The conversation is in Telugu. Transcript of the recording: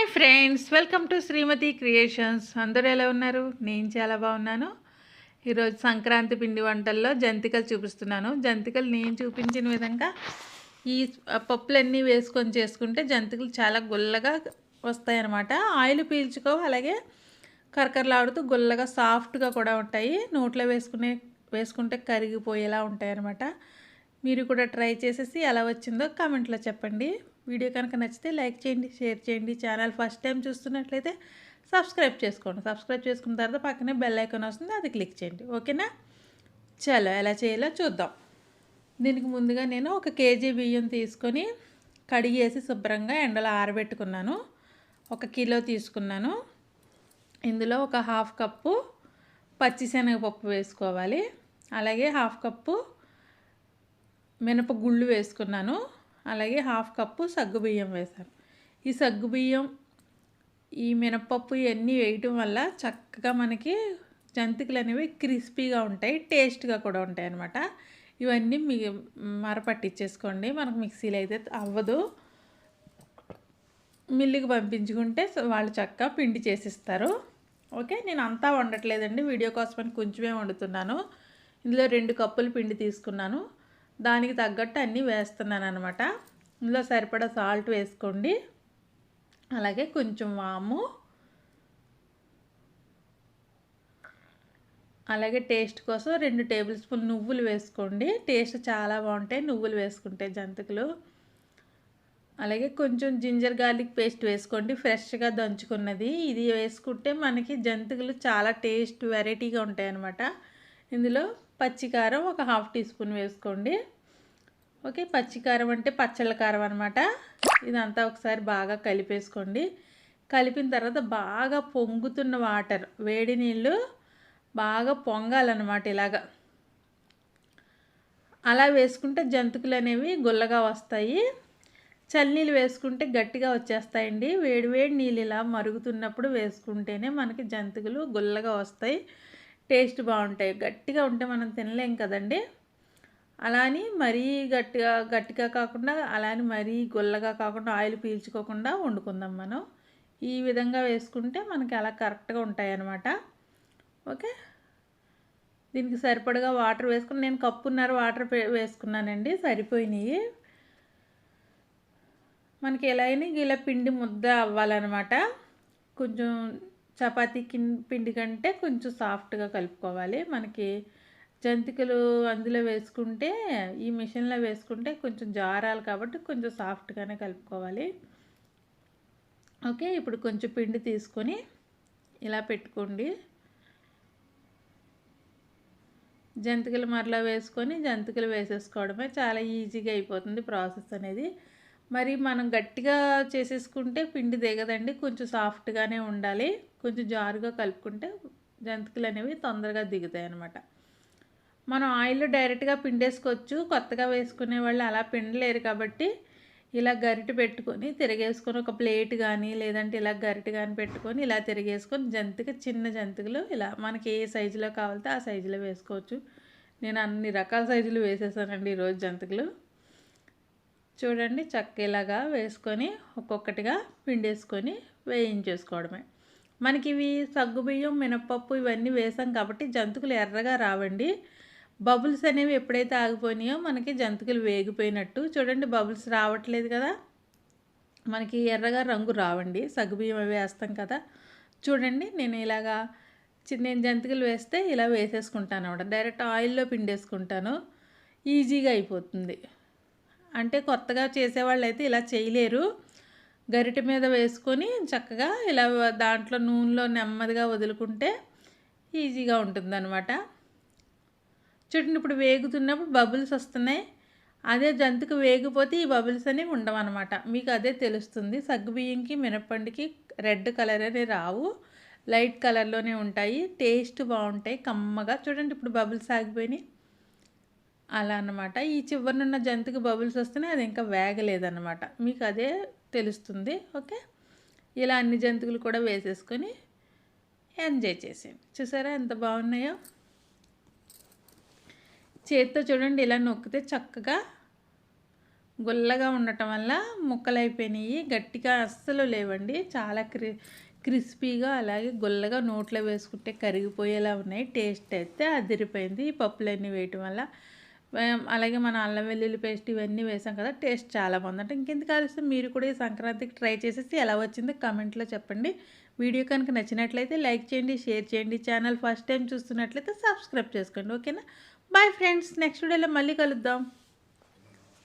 Hi friends, welcome to Srimathi creations. అందరూ ఎలా ఉన్నారు? నేను చాలా బాగున్నాను. ఈరోజు సంక్రాంతి పిండి వంటల్లో జంతికలు చూపిస్తున్నాను. జంతికలు నేను చూపించిన విధంగా ఈ పప్పులన్నీ వేసుకొని చేసుకుంటే జంతికలు చాలా గుల్లగా వస్తాయన్నమాట. ఆయిల్ పీల్చుకోవు, అలాగే కరకరలాడుతూ గుల్లగా సాఫ్ట్గా కూడా ఉంటాయి. నోట్లో వేసుకుంటే కరిగిపోయేలా ఉంటాయి అన్నమాట. మీరు కూడా ట్రై చేసేసి ఎలా వచ్చిందో కామెంట్లో చెప్పండి. వీడియో కనుక నచ్చితే లైక్ చేయండి, షేర్ చేయండి. ఛానల్ ఫస్ట్ టైం చూస్తున్నట్లయితే సబ్స్క్రైబ్ చేసుకోండి. సబ్స్క్రైబ్ చేసుకున్న తర్వాత పక్కనే బెల్ ఐకాన్ వస్తుంది, అది క్లిక్ చేయండి. ఓకేనా? చలో ఎలా చేయాలో చూద్దాం. దీనికి ముందుగా నేను 1 కేజీ బియ్యం తీసుకొని కడిగేసి శుభ్రంగా ఎండలో ఆరబెట్టుకున్నాను. 1 కిలో తీసుకున్నాను. ఇందులో ఒక 1/2 కప్పు పచ్చిశనగపప్పు వేసుకోవాలి. అలాగే 1/2 కప్పు మినపగుళ్ళు వేసుకున్నాను. అలాగే 1/2 కప్పు సగ్గుబియ్యం వేశాను. ఈ సగ్గుబియ్యం, ఈ మినపప్పు ఇవన్నీ వేయటం వల్ల చక్కగా మనకి జంతికలు అనేవి క్రిస్పీగా ఉంటాయి, టేస్ట్గా కూడా ఉంటాయి అన్నమాట. ఇవన్నీ మరపట్టించేసుకోండి. మనకు మిక్సీలో అయితే అవ్వదు. మిల్లుకి పంపించుకుంటే వాళ్ళు చక్కగా పిండి చేసిస్తారు. ఓకే, నేను అంతా వండట్లేదండి, వీడియో కోసమని కొంచెమే వండుతున్నాను. ఇందులో 2 కప్పులు పిండి తీసుకున్నాను. దానికి తగ్గట్టు అన్నీ వేస్తున్నాను అనమాట. ఇందులో సరిపడా సాల్ట్ వేసుకోండి. అలాగే కొంచెం వాము, అలాగే టేస్ట్ కోసం 2 టేబుల్ స్పూన్ నువ్వులు వేసుకోండి. టేస్ట్ చాలా బాగుంటాయి నువ్వులు వేసుకుంటే జంతికలు. అలాగే కొంచెం జింజర్ గార్లిక్ పేస్ట్ వేసుకోండి, ఫ్రెష్గా దంచుకున్నది. ఇది వేసుకుంటే మనకి జంతికలు చాలా టేస్ట్ వెరైటీగా ఉంటాయి అన్నమాట. ఇందులో పచ్చికారం ఒక 1/2 టీ స్పూన్ వేసుకోండి. ఓకే, పచ్చికారం అంటే పచ్చళ్ళ కారం అనమాట. ఇదంతా ఒకసారి బాగా కలిపేసుకోండి. కలిపిన తర్వాత బాగా పొంగుతున్న వాటర్, వేడి నీళ్ళు బాగా పొంగాలన్నమాట. ఇలాగా అలా వేసుకుంటే జంతికలు అనేవి గుల్లగా వస్తాయి. చల్లనీళ్ళు వేసుకుంటే గట్టిగా వచ్చేస్తాయండి. వేడి వేడి నీళ్ళు ఇలా మరుగుతున్నప్పుడు వేసుకుంటేనే మనకి జంతికలు గుల్లగా వస్తాయి, టేస్ట్ బాగుంటాయి. గట్టిగా ఉంటే మనం తినలేం కదండి. అలా అని మరీ గట్టిగా కాకుండా, అలా అని మరీ గుల్లగా కాకుండా, ఆయిల్ పీల్చుకోకుండా వండుకుందాం మనం. ఈ విధంగా వేసుకుంటే మనకి అలా కరెక్ట్గా ఉంటాయి అన్నమాట. ఓకే, దీనికి సరిపడగా వాటర్ వేసుకుని నేను 1.5 కప్పు వాటర్ వేసుకున్నానండి, సరిపోయినాయి. మనకి ఎలా అయినా ఇలా పిండి ముద్ద అవ్వాలన్నమాట. కొంచెం చపాతీ పిండి కంటే కొంచెం సాఫ్ట్గా కలుపుకోవాలి. మనకి జంతికలు అందులో వేసుకుంటే, ఈ మిషన్లో వేసుకుంటే కొంచెం జారాలి కాబట్టి కొంచెం సాఫ్ట్గానే కలుపుకోవాలి. ఓకే, ఇప్పుడు కొంచెం పిండి తీసుకొని ఇలా పెట్టుకోండి. జంతికలు మరలా వేసుకొని జంతికలు వేసేసుకోవడమే, చాలా ఈజీగా అయిపోతుంది ప్రాసెస్ అనేది. మరి మనం గట్టిగా చేసేసుకుంటే పిండి దిగదండి, కొంచెం సాఫ్ట్గానే ఉండాలి. కొంచెం జారుగా కలుపుకుంటే జంతికలు అనేవి తొందరగా దిగుతాయి అన్నమాట. మనం ఆయిల్లో డైరెక్ట్గా పిండేసుకోవచ్చు. కొత్తగా వేసుకునే వాళ్ళు అలా పిండలేరు కాబట్టి ఇలా గరిటె పెట్టుకొని తిరిగేసుకొని, ఒక ప్లేట్ కానీ లేదంటే ఇలా గరిటె కానీ పెట్టుకొని ఇలా తిరిగేసుకొని చిన్న జంతికలు ఇలా మనకి ఏ సైజులో కావాలితే ఆ సైజులో వేసుకోవచ్చు. నేను అన్ని రకాల సైజులు వేసేసానండి ఈరోజు జంతికలు. చూడండి, ఇలాగా వేసుకొని ఒక్కొక్కటిగా పిండేసుకొని వేయించేసుకోవడమే. మనకి ఇవి సగ్గుబియ్యం, మినపప్పు ఇవన్నీ వేసాం కాబట్టి జంతికలు ఎర్రగా రావండి. బబుల్స్ అనేవి ఎప్పుడైతే ఆగిపోయినాయో మనకి జంతికలు వేగిపోయినట్టు. చూడండి, బబుల్స్ రావట్లేదు కదా, మనకి ఎర్రగా రంగు రావండి. సగ్గుబియ్యం అవి వేస్తాం కదా. చూడండి, నేను జంతికలు వేస్తే ఇలా వేసేసుకుంటాను అన్నమాట. డైరెక్ట్ ఆయిల్లో పిండేసుకుంటాను, ఈజీగా అయిపోతుంది. అంటే కొత్తగా చేసేవాళ్ళు అయితే ఇలా చేయలేరు. గరిటె మీద వేసుకొని చక్కగా ఇలా దాంట్లో నూనెలో నెమ్మదిగా వదులుకుంటే ఈజీగా ఉంటుందన్నమాట. చూడండి, ఇప్పుడు వేగుతున్నప్పుడు బబుల్స్ వస్తున్నాయి. అదే జంతిక వేగిపోతే ఈ బబుల్స్ అనేవి ఉండవన్నమాట. మీకు అదే తెలుస్తుంది. సగ్గుబియ్యంకి మినప్పండుకి రెడ్ కలర్ అనేవి రావు, లైట్ కలర్లోనే ఉంటాయి. టేస్ట్ బాగుంటాయి, కమ్మగా. చూడండి, ఇప్పుడు బబుల్స్ ఆగిపోయినాయి అలా అన్నమాట. ఈ చివరినున్న జంతిక బబుల్స్ వస్తున్నాయి, అది ఇంకా వేగలేదన్నమాట. మీకు అదే తెలుస్తుంది. ఓకే, ఇలా అన్ని జంతికలు కూడా వేసేసుకొని ఎంజాయ్ చేసేయండి. చూసారా ఎంత బాగున్నాయో. చేతితో చూడండి, ఇలా నొక్కితే చక్కగా గుల్లగా ఉండటం వల్ల ముక్కలైపోయినాయి. గట్టిగా అస్సలు లేవండి. చాలా క్రిస్పీగా అలాగే గుల్లగా నోట్లో వేసుకుంటే కరిగిపోయేలా ఉన్నాయి. టేస్ట్ అయితే అదిరిపోయింది. ఈ పప్పులన్నీ వేయటం వల్ల. అలాగే మన అల్లం వెల్లుల్లి పేస్ట్ ఇవన్నీ వేసాం కదా! టేస్ట్ చాలా బాగుందంటే ఇంకెందుకు ఆలస్యం మీరు కూడా ఈ సంక్రాంతికి ట్రై చేసేసి ఎలా వచ్చిందో కామెంట్‌లో చెప్పండి. వీడియో కనుక నచ్చినట్లయితే లైక్ చేయండి, షేర్ చేయండి. ఛానల్ ఫస్ట్ టైం చూస్తున్నట్లయితే సబ్స్క్రైబ్ చేసుకోండి. ఓకేనా? Bye friends. నెక్స్ట్ వీడియోలో మళ్ళీ కలుద్దాం.